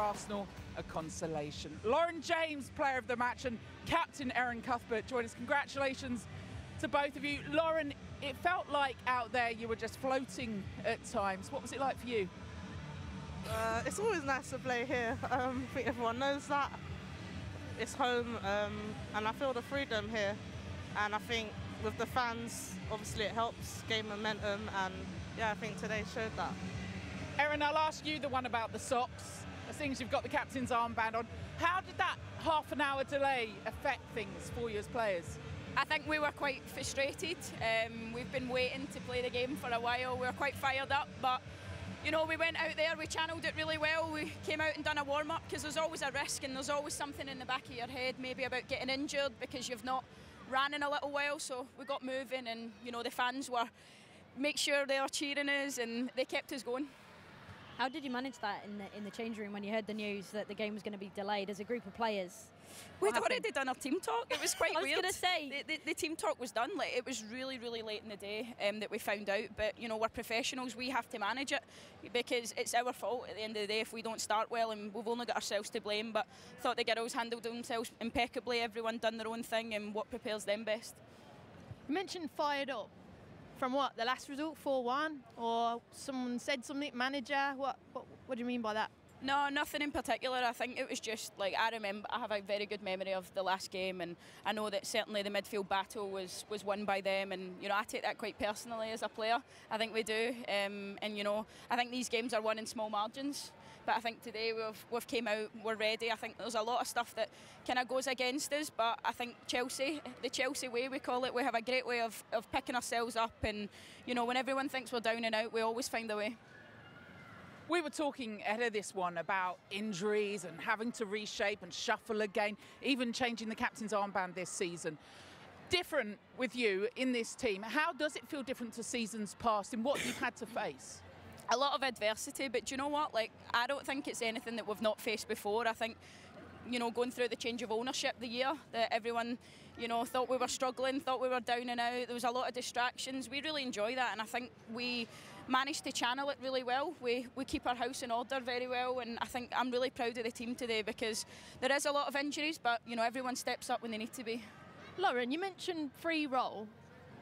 Arsenal a consolation. Lauren James, player of the match, and captain Erin Cuthbert join us. Congratulations to both of you. Lauren, it felt like out there you were just floating at times. What was it like for you? It's always nice to play here. I think everyone knows that. It's home, and I feel the freedom here. And I think with the fans, obviously it helps gain momentum, and yeah, I think today showed that. Erin, I'll ask you the one about the socks. As things you've got the captain's armband on. How did that half an hour delay affect things for you as players? I think we were quite frustrated. We've been waiting to play the game for a while. We were quite fired up, but you know, we went out there, we channelled it really well. We came out and done a warm-up because there's always a risk and there's always something in the back of your head, maybe about getting injured because you've not ran in a little while. So we got moving, and you know, the fans were make sure they were cheering us and they kept us going. How did you manage that in the change room when you heard the news that the game was going to be delayed as a group of players? We'd already done our team talk. It was quite weird. I was going to say. The team talk was done. Like, it was really, really late in the day that we found out. But, you know, we're professionals. We have to manage it because it's our fault at the end of the day if we don't start well, and we've only got ourselves to blame. But I thought the girls handled themselves impeccably. Everyone done their own thing and what prepares them best. You mentioned fired up. From what, the last result, 4-1? Or someone said something, manager? What do you mean by that? No, nothing in particular. I think it was just, like, I have a very good memory of the last game, and I know that certainly the midfield battle was won by them, and, you know, I take that quite personally as a player. I think we do. And, you know, I think these games are won in small margins. But I think today we've came out, we're ready. I think there's a lot of stuff that kind of goes against us, but I think Chelsea, the Chelsea way we call it, we have a great way of picking ourselves up, and you know, when everyone thinks we're down and out, we always find a way. We were talking ahead of this one about injuries and having to reshape and shuffle again, even changing the captain's armband this season. Different with you in this team. How does it feel different to seasons past in what you've had to face? A lot of adversity, but do you know what? Like, I don't think it's anything that we've not faced before. I think, you know, going through the change of ownership the year that everyone, you know, thought we were struggling, thought we were down and out. There was a lot of distractions. We really enjoy that, and I think we managed to channel it really well. We keep our house in order very well, and I think I'm really proud of the team today because there is a lot of injuries, but you know, everyone steps up when they need to be. Lauren, you mentioned free roll.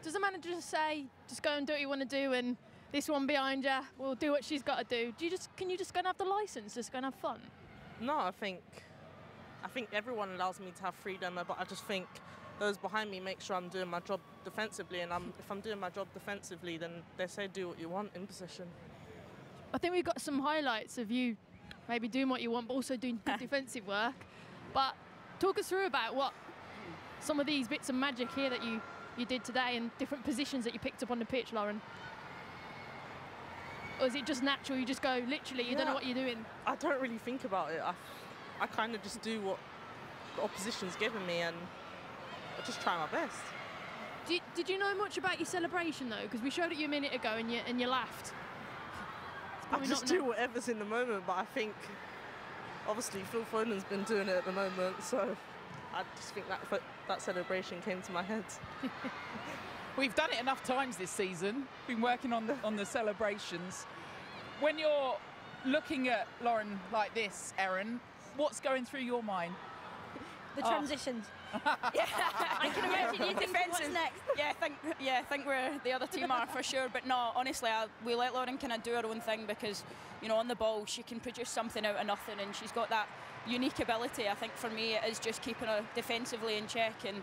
Does the manager just say, just go and do what you want to do, and this one behind you will do what she's got to do? Can you just go and have the licence, just go and have fun? No, I think everyone allows me to have freedom, but I just think those behind me make sure I'm doing my job defensively, and if I'm doing my job defensively, then they say do what you want in possession. I think we've got some highlights of you maybe doing what you want, but also doing good defensive work. But talk us through about what some of these bits of magic here that you did today, and different positions that you picked up on the pitch, Lauren. Or is it just natural, you just go, literally, you don't know what you're doing? I don't really think about it. I kind of just do what the opposition's given me, and I just try my best. Did you know much about your celebration, though? Because we showed it you a minute ago and you laughed. I just do whatever's in the moment, but I think, obviously, Phil Foden's been doing it at the moment, so I just think that celebration came to my head. We've done it enough times this season, been working on the celebrations. When you're looking at Lauren like this, Erin, what's going through your mind? The transitions. I can imagine you think what's next. I think we're the other team are for sure, but no, honestly, we let Lauren kind of do her own thing because, you know, on the ball she can produce something out of nothing, and she's got that unique ability. I think for me it is just keeping her defensively in check and,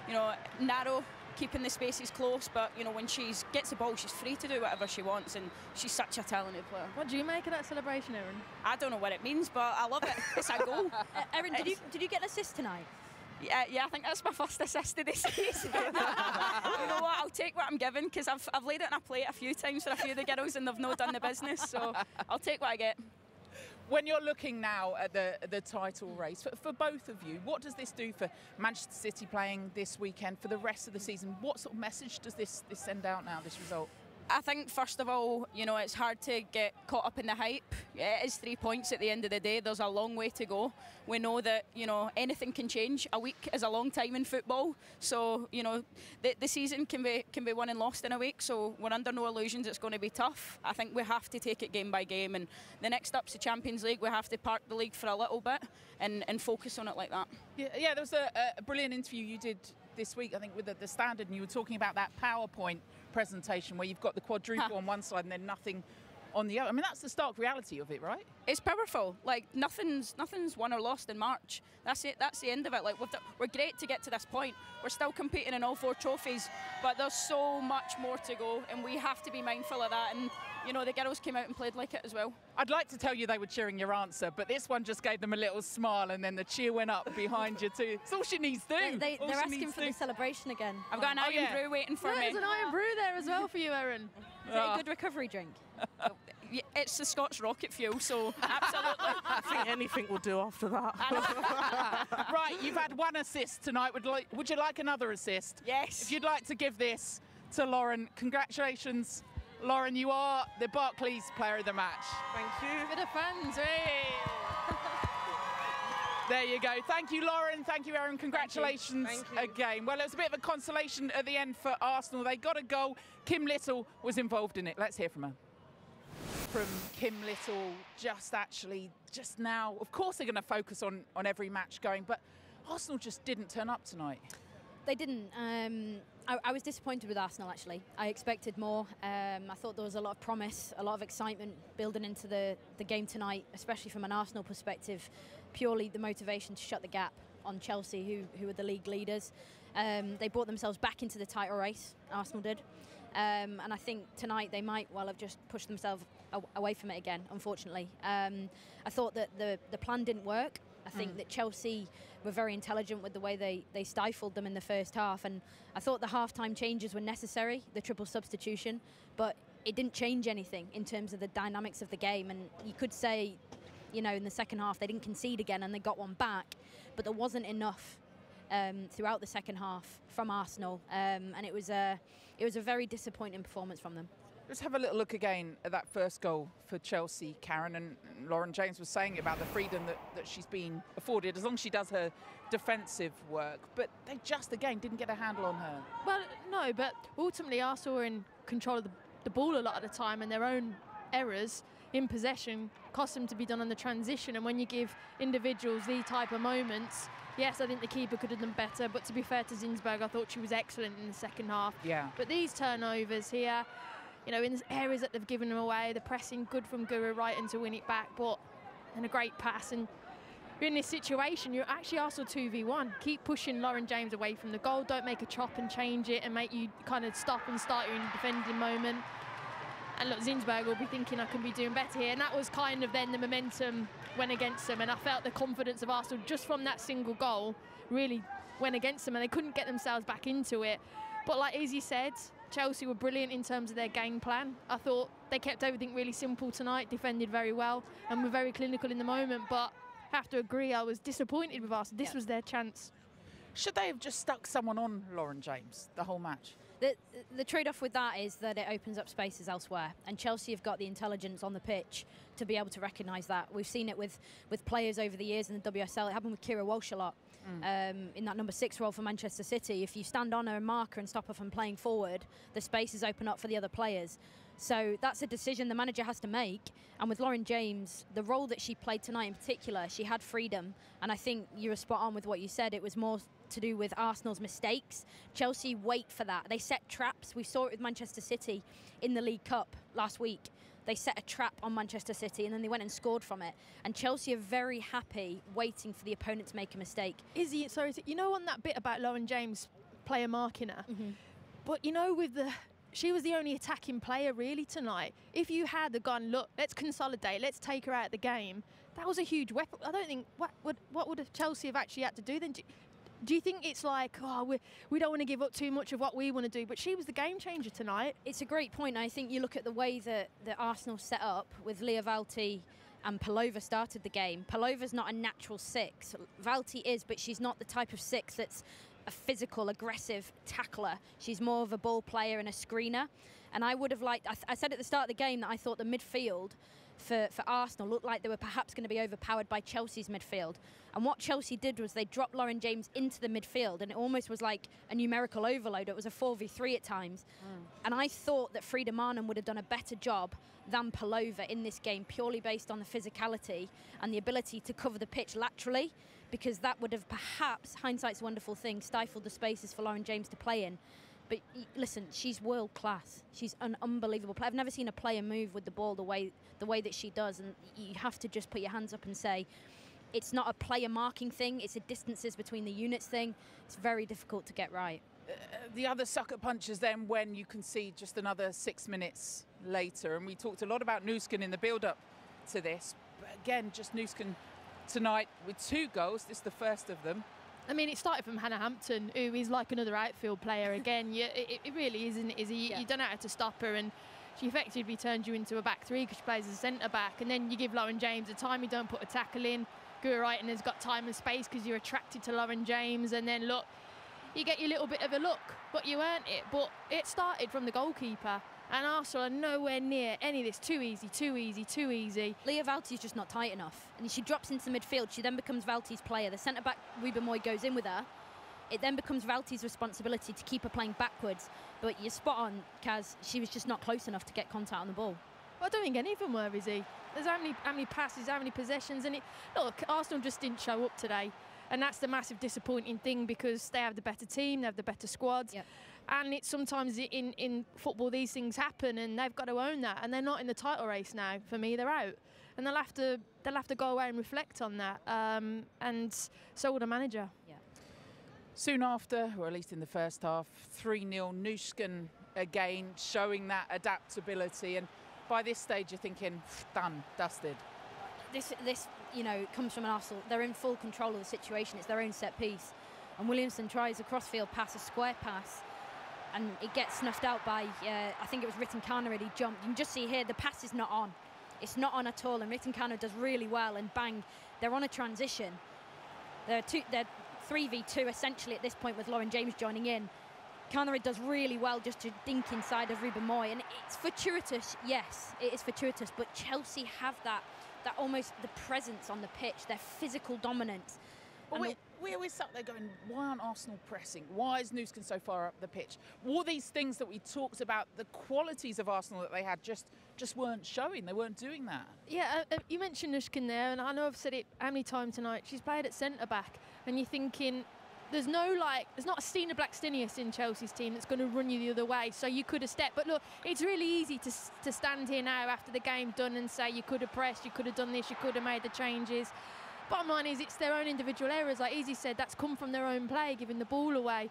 you know, narrow, keeping the spaces close, but you know, when she gets the ball, she's free to do whatever she wants, and she's such a talented player. What do you make of that celebration, Erin? I don't know what it means, but I love it. It's a goal. Erin, did you get an assist tonight? Yeah, I think that's my first assist of this season. You know what? I'll take what I'm given because I've laid it on a plate a few times for a few of the girls and they've not done the business, so I'll take what I get. When you're looking now at the title race, for both of you, what does this do for Manchester City playing this weekend, for the rest of the season? What sort of message does this send out now, this result? I think, first of all, you know, it's hard to get caught up in the hype. It is 3 points at the end of the day. There's a long way to go. We know that, you know, anything can change. A week is a long time in football. So, you know, the season can be won and lost in a week. So we're under no illusions it's going to be tough. I think we have to take it game by game. And the next up's the Champions League. We have to park the league for a little bit and focus on it like that. Yeah, there was a brilliant interview you did this week, I think, with the Standard, and you were talking about that PowerPoint presentation where you've got the quadruple on one side and then nothing on the other. I mean, that's the stark reality of it, right? It's powerful. Like, nothing's won or lost in March. That's it. That's the end of it. Like, we're great to get to this point. We're still competing in all 4 trophies, but there's so much more to go, and we have to be mindful of that. And, you know, the girls came out and played like it as well. I'd like to tell you they were cheering your answer, but this one just gave them a little smile, and then the cheer went up behind you too. It's all she needs to do. They're asking for the celebration again. I've got an iron brew waiting for me. There's an iron brew there as well for you, Erin. Is it a good recovery drink? Yeah, it's the Scotch rocket fuel, so absolutely. I think anything will do after that. Right, you've had 1 assist tonight. Would you like another assist? Yes. If you'd like to give this to Lauren, congratulations. Lauren, you are the Barclays Player of the Match. Thank you. For the fans, hey. There you go. Thank you, Lauren. Thank you, Erin. Congratulations Thank you. again. Well, it was a bit of a consolation at the end for Arsenal. They got a goal. Kim Little was involved in it. Let's hear from her. From Kim Little, just now. Of course, they're going to focus on every match going, but Arsenal just didn't turn up tonight. They didn't. I was disappointed with Arsenal, actually. I expected more. I thought there was a lot of promise, a lot of excitement building into the game tonight, especially from an Arsenal perspective. Purely the motivation to shut the gap on Chelsea, who are the league leaders. They brought themselves back into the title race, Arsenal did. And I think tonight they might well have just pushed themselves away from it again, unfortunately. I thought that the plan didn't work. I think that Chelsea were very intelligent with the way they stifled them in the first half, and I thought the half-time changes were necessary, the triple substitution, but it didn't change anything in terms of the dynamics of the game. And you could say, you know, in the second half they didn't concede again and they got one back, but there wasn't enough throughout the second half from Arsenal, and it was a very disappointing performance from them. Let's have a little look again at that first goal for Chelsea, Karen. And Lauren James was saying about the freedom that she's been afforded as long as she does her defensive work. But they just, again, didn't get a handle on her. Well, no, but ultimately Arsenal were in control of the ball a lot of the time, and their own errors in possession cost them to be done on the transition. And when you give individuals these type of moments, yes, I think the keeper could have done better, but to be fair to Zinsberg, I thought she was excellent in the second half. Yeah. But these turnovers here, you know, in the areas that they've given them away, the pressing good from Guru right in to win it back, but and a great pass. And you're in this situation, you're actually Arsenal 2v1. Keep pushing Lauren James away from the goal. Don't make a chop and change it and make you kind of stop and start your defending moment. And look, Zinsberg will be thinking I can be doing better here. And that was kind of then the momentum went against them. And I felt the confidence of Arsenal just from that single goal really went against them, and they couldn't get themselves back into it. But like Izzy said, Chelsea were brilliant in terms of their game plan. I thought they kept everything really simple tonight, defended very well, and were very clinical in the moment. But I have to agree, I was disappointed with Arsenal. This was their chance. Should they have just stuck someone on Lauren James the whole match? The trade-off with that is that it opens up spaces elsewhere, and Chelsea have got the intelligence on the pitch to be able to recognise that. We've seen it with players over the years in the WSL. It happened with Kira Walsh a lot. In that number 6 role for Manchester City, if you stand on her marker and stop her from playing forward, the spaces open up for the other players. So that's a decision the manager has to make. And with Lauren James, the role that she played tonight in particular, she had freedom. And I think you were spot on with what you said. It was more to do with Arsenal's mistakes. Chelsea wait for that. They set traps. We saw it with Manchester City in the League Cup last week. They set a trap on Manchester City and then they went and scored from it. And Chelsea are very happy waiting for the opponent to make a mistake. Izzy, sorry, you know on that bit about Lauren James player marking her, but you know she was the only attacking player really tonight. If you had gone, look, let's consolidate, let's take her out of the game, that was a huge weapon. I don't think, what would Chelsea have actually had to do then? Do you think it's like, oh, we don't want to give up too much of what we want to do? But she was the game changer tonight. It's a great point. I think you look at the way that Arsenal set up with Leah Valti and Palova started the game. Palova's not a natural 6. Valti is, but she's not the type of 6 that's a physical, aggressive tackler. She's more of a ball player and a screener. And I would have liked, I said at the start of the game that I thought the midfield for Arsenal looked like they were perhaps going to be overpowered by Chelsea's midfield. And what Chelsea did was they dropped Lauren James into the midfield, and it almost was like a numerical overload. It was a 4v3 at times. And I thought that Frida Maanum would have done a better job than Palova in this game, purely based on the physicality and the ability to cover the pitch laterally, because that would have perhaps, hindsight's a wonderful thing, stifled the spaces for Lauren James to play in. But listen, she's world class. She's an unbelievable player. I've never seen a player move with the ball the way that she does, and you have to just put your hands up and say, it's not a player marking thing, it's a distances between the units thing. It's very difficult to get right. The other sucker punches then when you can see just another 6 minutes later, and we talked a lot about Nusken in the build-up to this, but again, just Nusken tonight with 2 goals. This is the first of them. I mean, it started from Hannah Hampton, who is like another outfield player. Again, it really isn't, is he? You don't know how to stop her, and she effectively turns you into a back 3 because she plays as a centre-back, and then you give Lauren James a time, you don't put a tackle in. Gura Wrighton has got time and space because you're attracted to Lauren James, and then look, you get your little bit of a look, but you earned it. But it started from the goalkeeper, and Arsenal are nowhere near any of this. Too easy, too easy, too easy. Leah Valti's just not tight enough, and she drops into the midfield. She then becomes Valti's player. The centre-back, Ruben Moy, goes in with her. It then becomes Valti's responsibility to keep her playing backwards. But you're spot on, Kaz. She was just not close enough to get contact on the ball. Well, I don't think any of them were, is he? There's how many passes, how many possessions, and look, Arsenal just didn't show up today. And that's the massive disappointing thing, because they have the better team, they have the better squad. Yep. And it's sometimes in football these things happen, and they've got to own that. And they're not in the title race now. For me, they're out, and they'll have to go away and reflect on that. And so will the manager. Yeah. Soon after, or at least in the first half, 3-0 Nusken again, showing that adaptability. And by this stage, you're thinking, done, dusted. This comes from an Arsenal. They're in full control of the situation. It's their own set piece. And Williamson tries a crossfield pass, a square pass, and it gets snuffed out by, I think it was Ritten Kana. He jumped. You can just see here, the pass is not on. It's not on at all, and Ritten Kana does really well, and bang, they're on a transition. They're 3v2 essentially at this point, with Lauren James joining in. Kana does really well just to dink inside of Ruben Moy, and it's fortuitous, yes, it is fortuitous, but Chelsea have that almost the presence on the pitch, their physical dominance. Well, we always sat there going, why aren't Arsenal pressing? Why is Nusken so far up the pitch? All these things that we talked about, the qualities of Arsenal that they had just weren't showing. They weren't doing that. Yeah, you mentioned Nusken there, and I know I've said it how many times tonight. She's played at centre-back, and you're thinking, there's not a Stina Blackstenius in Chelsea's team that's going to run you the other way, so you could have stepped. But look, it's really easy to stand here now after the game done and say you could have pressed, you could have done this, you could have made the changes. Bottom line is, it's their own individual errors. Like Izzy said, that's come from their own play, giving the ball away.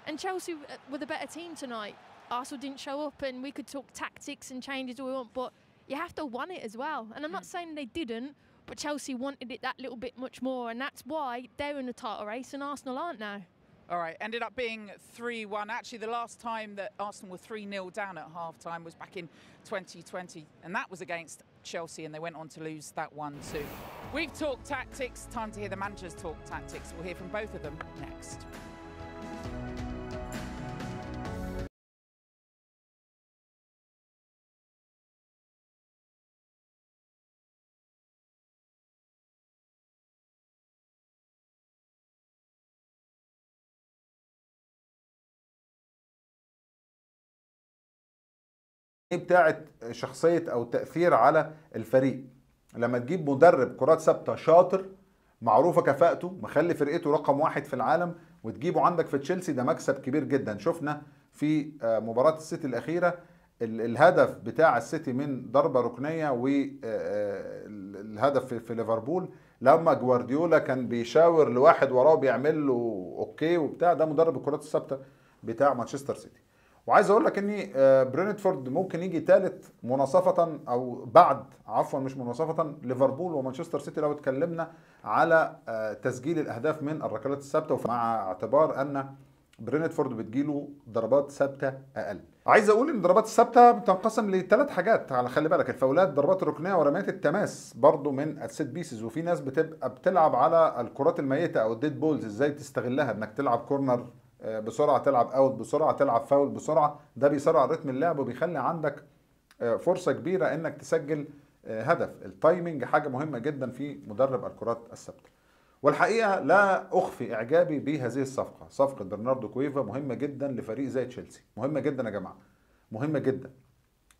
And Chelsea were the better team tonight. Arsenal didn't show up, and we could talk tactics and changes all we want, but you have to want it as well. And I'm not saying they didn't, but Chelsea wanted it that little bit much more, and that's why they're in the title race and Arsenal aren't now. All right, ended up being 3-1. Actually, the last time that Arsenal were 3-0 down at half-time was back in 2020, and that was against Chelsea, and they went on to lose that one too. We've talked tactics, time to hear the managers talk tactics. We'll hear from both of them next. بتاعت شخصية أو تأثير على الفريق. لما تجيب مدرب كرات ثابتة شاطر معروفة كفاءته، مخلي فرقته رقم 1 في العالم، وتجيبه عندك في تشيلسي، ده مكسب كبير جدا. شفنا في مباراة السيتي الأخيرة الهدف بتاع السيتي من ضربة ركنية، والهدف في ليفربول لما جوارديولا كان بيشاور لواحد وراه بيعمل له اوكي وبتاع، ده مدرب الكرات الثابتة بتاع مانشستر سيتي. وعايز اقول لك ان برينتفورد ممكن يجي ثالث مناصفه، او بعد عفوا مش مناصفه، ليفربول ومانشستر سيتي لو اتكلمنا على تسجيل الاهداف من الركلات الثابته، مع اعتبار ان برينتفورد بتجيله ضربات ثابته اقل. عايز اقول ان الضربات الثابته بتنقسم لثلاث حاجات، على خلي بالك، الفاولات، ضربات الركنيه، ورميات التماس برضو من السيت بيسز. وفي ناس بتبقى بتلعب على الكرات الميته او الديد بولز، ازاي تستغلها، انك تلعب كورنر بسرعه، تلعب اوت بسرعه، تلعب فاول بسرعه. ده بيسرع رتم اللعب وبيخلي عندك فرصه كبيره انك تسجل هدف. التايمنج حاجه مهمه جدا في مدرب الكرات الثابته. والحقيقه لا اخفي اعجابي بهذه الصفقه، صفقه برناردو كويفا مهمه جدا لفريق زي تشيلسي، مهمه جدا يا جماعه، مهمه جدا.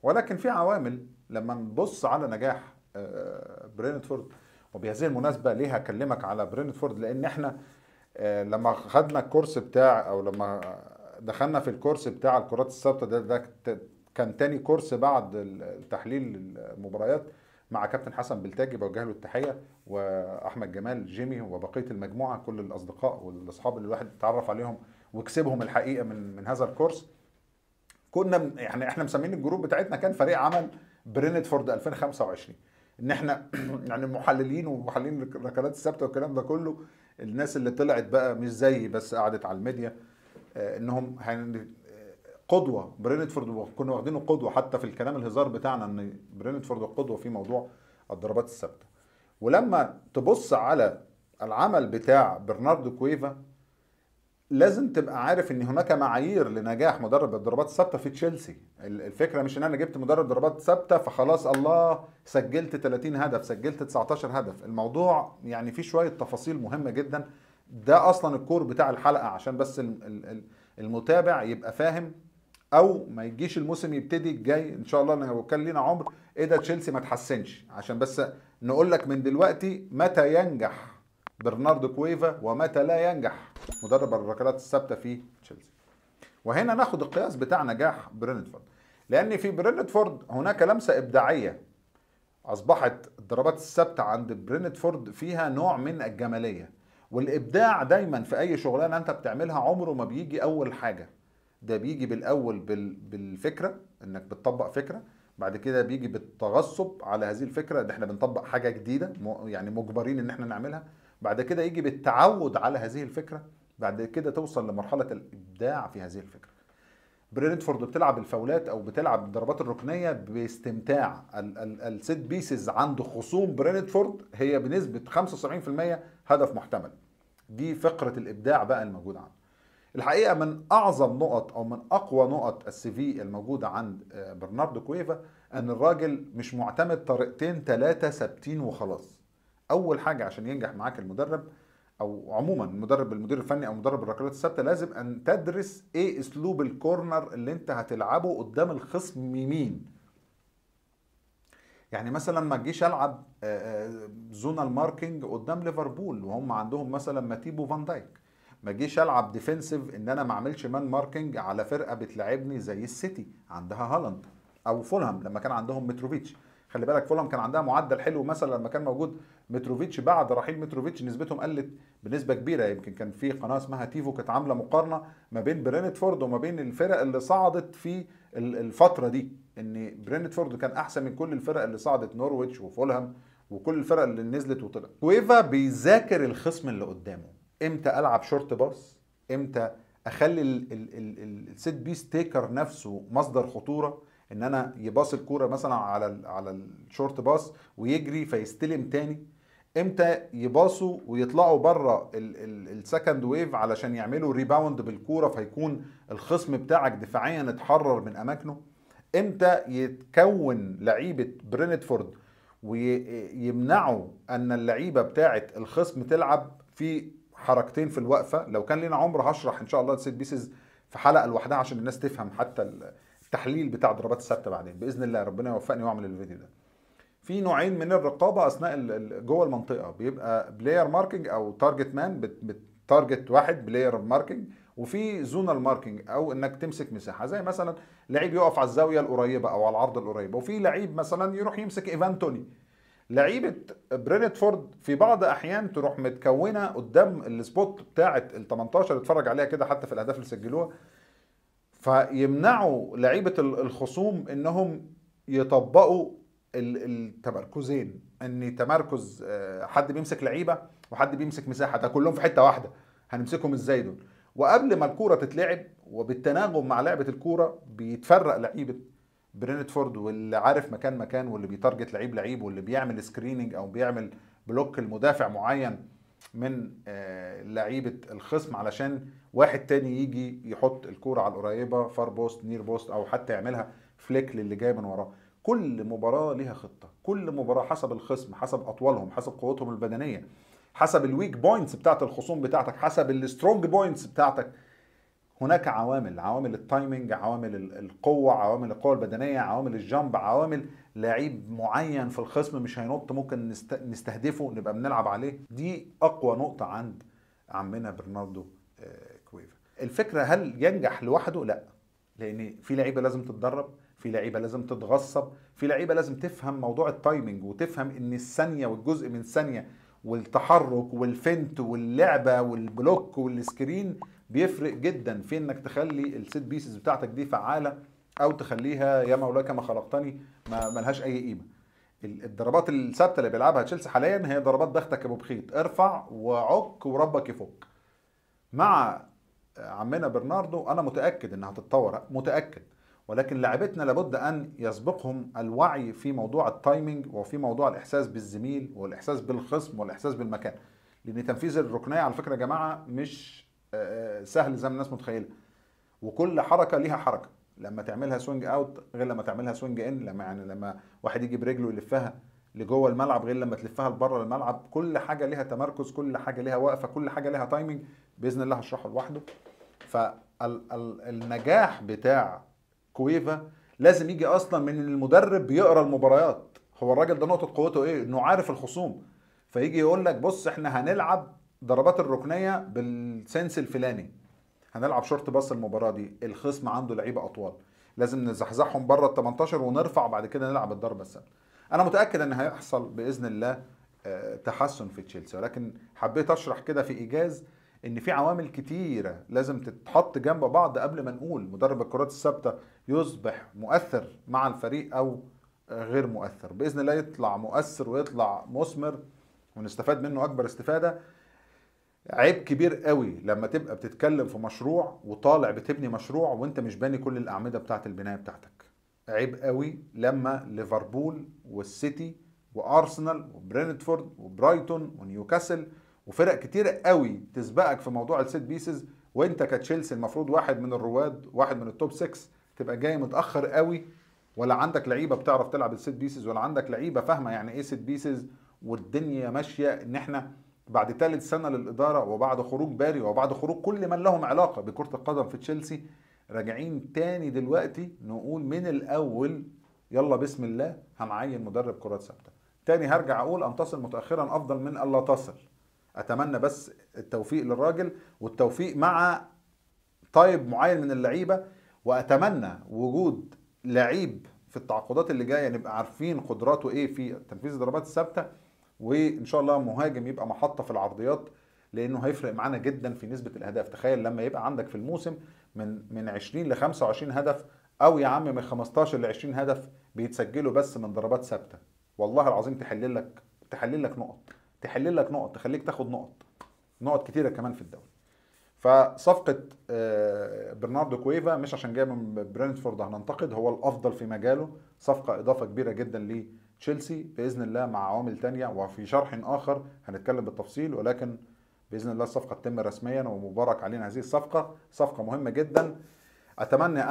ولكن في عوامل لما نبص على نجاح برينتفورد. وبهذه المناسبه ليه هكلمك على برينتفورد؟ لان احنا لما خدنا الكورس بتاع، او لما دخلنا في الكورس بتاع الكرات الثابته، ده كان تاني كورس بعد تحليل المباريات مع كابتن حسن بلتاجي، بوجه له التحيه، واحمد جمال جيمي وبقيه المجموعه، كل الاصدقاء والاصحاب اللي الواحد اتعرف عليهم وكسبهم الحقيقه من هذا الكورس. كنا يعني احنا مسمين الجروب بتاعتنا كان فريق عمل برينتفورد 2025. ان احنا يعني محللين ومحللين الركلات الثابته والكلام ده كله، الناس اللي طلعت بقى مش زي بس قعدت على الميديا انهم قدوه برينتفورد، وكنا واخدينه قدوه حتى في الكلام الهزار بتاعنا ان برينتفورد قدوه في موضوع الضربات الثابته. ولما تبص على العمل بتاع برناردو كويفا لازم تبقى عارف ان هناك معايير لنجاح مدرب الضربات الثابته في تشيلسي. الفكره مش ان انا جبت مدرب ضربات ثابته فخلاص الله سجلت 30 هدف، سجلت 19 هدف. الموضوع يعني فيه شويه تفاصيل مهمه جدا. ده اصلا الكور بتاع الحلقه، عشان بس المتابع يبقى فاهم، او ما يجيش الموسم يبتدي الجاي ان شاء الله لو كان لينا عمر ايه ده تشيلسي ما تحسنش. عشان بس نقول لك من دلوقتي متى ينجح برناردو كويفا ومتى لا ينجح مدرب الركلات الثابته في تشيلسي. وهنا ناخد القياس بتاع نجاح برينتفورد، لان في برينتفورد هناك لمسه ابداعيه. اصبحت الضربات الثابته عند برينتفورد فيها نوع من الجماليه، والابداع دايما في اي شغلانه انت بتعملها عمره ما بيجي اول حاجه. ده بيجي بالاول بالفكره، انك بتطبق فكره، بعد كده بيجي بالتغصب على هذه الفكره، ده احنا بنطبق حاجه جديده يعني مجبرين ان احنا نعملها. بعد كده يجي بالتعود على هذه الفكره، بعد كده توصل لمرحله الابداع في هذه الفكره. برينتفورد بتلعب الفاولات او بتلعب الضربات الركنيه باستمتاع. السيت بيسز عند خصوم برينتفورد هي بنسبه 75% هدف محتمل. دي فقره الابداع بقى الموجوده عنده. الحقيقه من اعظم نقط او من اقوى نقط السي في الموجوده عند برناردو كويفا ان الراجل مش معتمد طريقتين ثلاثه ثابتين وخلاص. اول حاجه عشان ينجح معاك المدرب، او عموما المدير الفني او مدرب الركلات الثابته، لازم ان تدرس ايه اسلوب الكورنر اللي انت هتلعبه قدام الخصم مين. يعني مثلا ما تجيش العب زونال ماركينج قدام ليفربول وهم عندهم مثلا ماتيب وفان دايك. ما تجيش العب ديفنسيف ان انا ما اعملش مان ماركينج على فرقه بتلعبني زي السيتي عندها هالاند، او فولهام لما كان عندهم متروفيتش. خلي بالك فولهام كان عندها معدل حلو مثلا لما كان موجود متروفيتش. بعد رحيل متروفيتش نسبتهم قلت بنسبه كبيره. يمكن كان في قناه اسمها تيفو كانت عامله مقارنه ما بين برينتفورد وما بين الفرق اللي صعدت في الفتره دي، ان برينتفورد كان احسن من كل الفرق اللي صعدت، نورويتش وفولهام وكل الفرق اللي نزلت وطلعت. كويفا بيذاكر الخصم اللي قدامه، امتى العب شورت باص، امتى اخلي السيت بيس تيكر نفسه مصدر خطوره، ان انا يباص الكوره مثلا على الشورت باص ويجري فيستلم تاني، امتى يباصوا ويطلعوا بره السكند ويف علشان يعملوا ريباوند بالكوره فيكون الخصم بتاعك دفاعيا اتحرر من اماكنه، امتى يتكون لعيبه برينتفورد ويمنعوا ان اللعيبه بتاعه الخصم تلعب في حركتين في الوقفه. لو كان لنا عمر هشرح ان شاء الله السيت بيسز في حلقه لوحدها عشان الناس تفهم حتى التحليل بتاع ضربات الثابته بعدين باذن الله. ربنا يوفقني واعمل الفيديو ده. في نوعين من الرقابه اثناء جوه المنطقه، بيبقى بلاير ماركينج او تارجت مان، بتارجت واحد بلاير ماركينج، وفي زونال ماركينج او انك تمسك مساحه، زي مثلا لعيب يقف على الزاويه القريبه او على العرض القريبه، وفي لعيب مثلا يروح يمسك ايفان توني. لعيبه برينتفورد في بعض احيان تروح متكونه قدام السبوت بتاعه ال 18، اتفرج عليها كده حتى في الاهداف اللي سجلوها، فيمنعوا لعيبه الخصوم انهم يطبقوا التمركزين، ان تمركز حد بيمسك لعيبه وحد بيمسك مساحه، ده كلهم في حته واحده، هنمسكهم ازاي دول؟ وقبل ما الكوره تتلعب وبالتناغم مع لعبه الكوره بيتفرق لعيبه برينتفورد، واللي عارف مكان واللي بيتارجت لعيب واللي بيعمل سكريننج او بيعمل بلوك المدافع معين من لعيبه الخصم علشان واحد تاني يجي يحط الكوره على القريبه، فار بوست، نير بوست، او حتى يعملها فليك للي جاي من وراه. كل مباراه ليها خطه، كل مباراه حسب الخصم، حسب اطوالهم، حسب قوتهم البدنيه، حسب الويك بوينتس بتاعت الخصوم بتاعتك، حسب السترونج بوينتس بتاعتك. هناك عوامل التايمنج، عوامل القوه، عوامل القوه البدنيه، عوامل الجامب، عوامل لعيب معين في الخصم مش هينط ممكن نستهدفه نبقى بنلعب عليه. دي اقوى نقطه عند عمنا برناردو كويفا. الفكره هل ينجح لوحده؟ لا، لان في لعيبه لازم تتدرب، في لعيبه لازم تتغصب، في لعيبه لازم تفهم موضوع التايمنج وتفهم ان الثانيه والجزء من ثانيه والتحرك والفنت واللعبه والبلوك والسكرين بيفرق جدا في انك تخلي السيت بيسز بتاعتك دي فعاله او تخليها يا مولاك ما خلقتني ما ملهاش اي قيمه. الضربات الثابته اللي بيلعبها تشيلسي حاليا هي ضربات ضغطك ابو بخيت، ارفع وعك وربك يفك. مع عمنا برناردو انا متاكد انها هتتطور، متاكد، ولكن لاعبتنا لابد ان يسبقهم الوعي في موضوع التايمنج وفي موضوع الاحساس بالزميل والاحساس بالخصم والاحساس بالمكان. لان تنفيذ الركنيه على فكره يا جماعه مش سهل زي ما الناس متخيله، وكل حركه ليها حركه. لما تعملها سوينج اوت غير لما تعملها سوينج ان، لما واحد يجي برجله يلفها لجوه الملعب غير لما تلفها لبره الملعب. كل حاجه ليها تمركز، كل حاجه ليها وقفه، كل حاجه ليها تايمنج. باذن الله هشرحه لوحده. فالنجاح بتاع كويفا لازم يجي اصلا من المدرب بيقرا المباريات. هو الراجل ده نقطه قوته ايه؟ انه عارف الخصوم، فيجي يقول لك بص احنا هنلعب ضربات الركنيه بالسنس الفلاني، هنلعب شورت باص المباراه دي، الخصم عنده لعيبه اطوال لازم نزحزحهم بره ال 18 ونرفع وبعد كده نلعب الضربه الثابته. انا متاكد ان هيحصل باذن الله تحسن في تشيلسي، ولكن حبيت اشرح كده في ايجاز ان في عوامل كتيره لازم تتحط جنب بعض قبل ما نقول مدرب الكرات الثابته يصبح مؤثر مع الفريق او غير مؤثر. باذن الله يطلع مؤثر ويطلع مثمر ونستفاد منه اكبر استفاده. عيب كبير قوي لما تبقى بتتكلم في مشروع وطالع بتبني مشروع وانت مش باني كل الاعمده بتاعت البنايه بتاعتك. عيب قوي لما ليفربول والسيتي وارسنال وبرينتفورد وبرايتون ونيوكاسل وفرق كتير قوي تسبقك في موضوع السيت بيسز، وانت كتشيلسي المفروض واحد من الرواد، واحد من التوب 6، تبقى جاي متاخر قوي، ولا عندك لعيبه بتعرف تلعب السيت بيسز، ولا عندك لعيبه فاهمه يعني ايه سيت بيسز. والدنيا ماشيه ان احنا بعد ثالث سنه للاداره وبعد خروج باري وبعد خروج كل من لهم علاقه بكره القدم في تشيلسي راجعين تاني دلوقتي نقول من الاول يلا بسم الله هنعين مدرب كرات ثابته. تاني هرجع اقول ان تصل متاخرا افضل من الا تصل. اتمنى بس التوفيق للراجل والتوفيق مع طيب معين من اللعيبه، واتمنى وجود لعيب في التعاقدات اللي جايه نبقى عارفين قدراته ايه في تنفيذ الضربات الثابته، وان شاء الله مهاجم يبقى محطه في العرضيات لانه هيفرق معانا جدا في نسبه الاهداف. تخيل لما يبقى عندك في الموسم من 20 ل 25 هدف، او يا عم من 15 ل 20 هدف بيتسجلوا بس من ضربات ثابته، والله العظيم تحلل لك نقط، تخليك تاخد نقط كتيره كمان في الدوري. فصفقه برناردو كويفا مش عشان جاي من برينتفورد هننتقد، هو الافضل في مجاله، صفقه اضافه كبيره جدا لتشيلسي باذن الله مع عوامل تانية وفي شرح اخر هنتكلم بالتفصيل، ولكن باذن الله الصفقه تتم رسميا ومبارك علينا هذه الصفقه، صفقه مهمه جدا. اتمنى